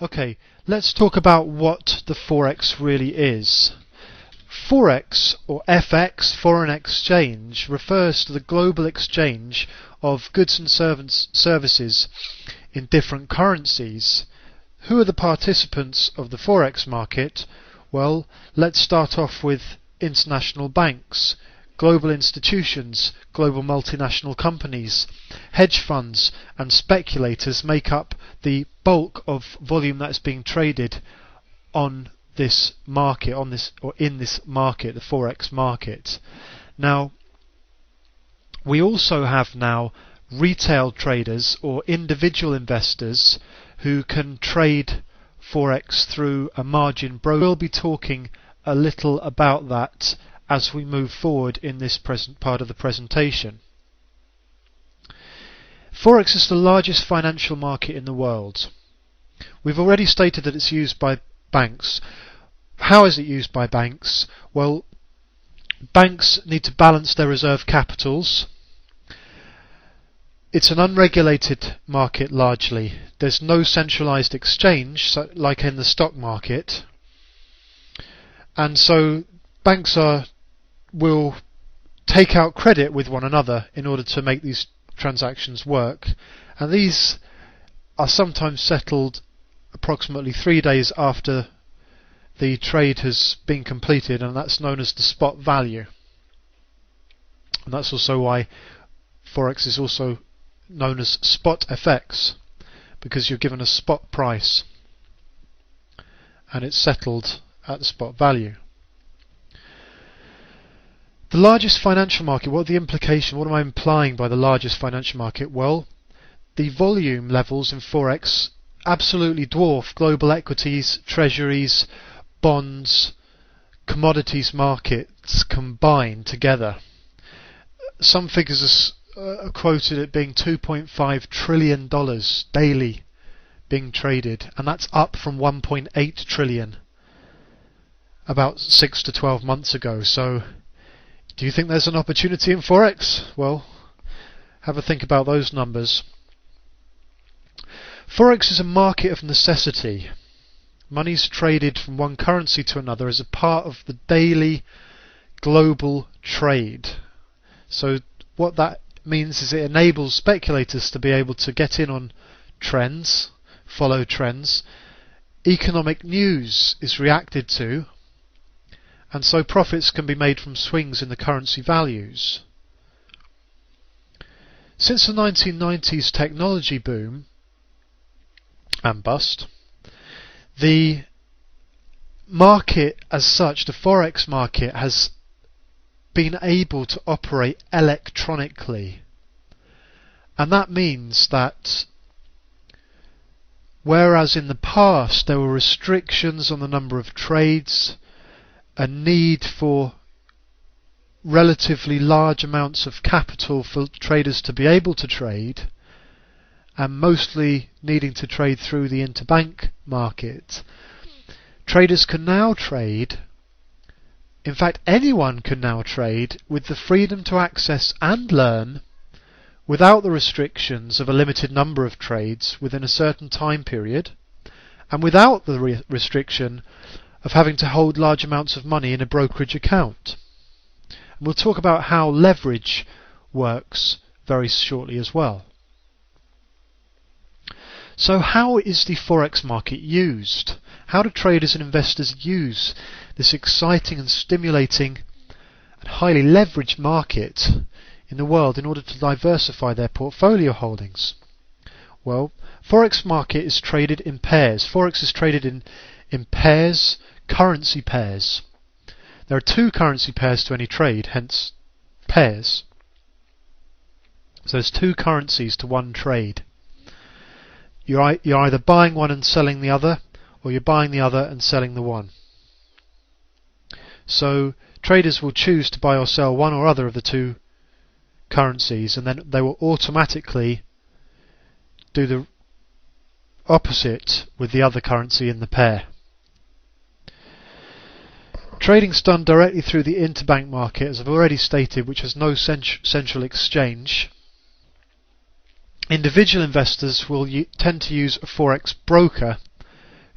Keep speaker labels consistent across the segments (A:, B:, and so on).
A: Okay, let's talk about what the forex really is. Forex, or FX, foreign exchange, refers to the global exchange of goods and services in different currencies. Who are the participants of the forex market? Well, let's start off with international banks, global institutions, global multinational companies, hedge funds and speculators make up the bulk of volume that's being traded on this market, in this market, the forex market. Now, we also have now retail traders or individual investors who can trade forex through a margin broker. We'll be talking a little about that as we move forward in this present part of the presentation. Forex is the largest financial market in the world. We've already stated that it's used by banks. How is it used by banks? Well, banks need to balance their reserve capitals. It's an unregulated market largely. There's no centralized exchange like in the stock market. And so banks will take out credit with one another in order to make these transactions work. And these are sometimes settled approximately 3 days after the trade has been completed, and that's known as the spot value. And that's also why forex is also known as spot FX, because you're given a spot price and it's settled at the spot value. The largest financial market, what are the implications? What am I implying by the largest financial market? Well, the volume levels in forex absolutely dwarf global equities, treasuries, bonds, commodities markets combined together. Some figures are quoted at being $2.5 trillion daily being traded, and that's up from 1.8 trillion about 6 to 12 months ago. So do you think there's an opportunity in forex? Well, have a think about those numbers. Forex is a market of necessity. Money's traded from one currency to another as a part of the daily global trade. So what that means is it enables speculators to be able to get in on trends, follow trends. Economic news is reacted to, and so profits can be made from swings in the currency values. Since the 1990s technology boom and bust, the market as such, the forex market, has been able to operate electronically. And that means that whereas in the past there were restrictions on the number of trades, a need for relatively large amounts of capital for traders to be able to trade, and mostly needing to trade through the interbank market, traders can now trade, in fact anyone can now trade, with the freedom to access and learn without the restrictions of a limited number of trades within a certain time period, and without the restriction of having to hold large amounts of money in a brokerage account. And we'll talk about how leverage works very shortly as well. So how is the forex market used? How do traders and investors use this exciting and stimulating and highly leveraged market in the world in order to diversify their portfolio holdings? Well, forex market is traded in pairs. Forex is traded in pairs, currency pairs. There are two currency pairs to any trade, hence pairs. So there's two currencies to one trade. You're either buying one and selling the other, or you're buying the other and selling the one. So traders will choose to buy or sell one or other of the two currencies, and then they will automatically do the opposite with the other currency in the pair. Trading is done directly through the interbank market, as I've already stated, which has no central exchange. Individual investors will tend to use a forex broker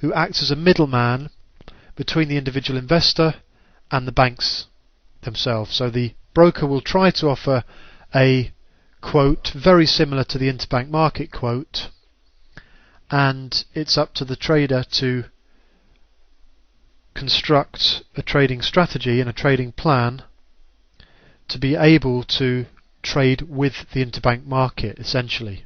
A: who acts as a middleman between the individual investor and the banks themselves. So the broker will try to offer a quote very similar to the interbank market quote, and it's up to the trader to construct a trading strategy and a trading plan to be able to trade with the interbank market, essentially.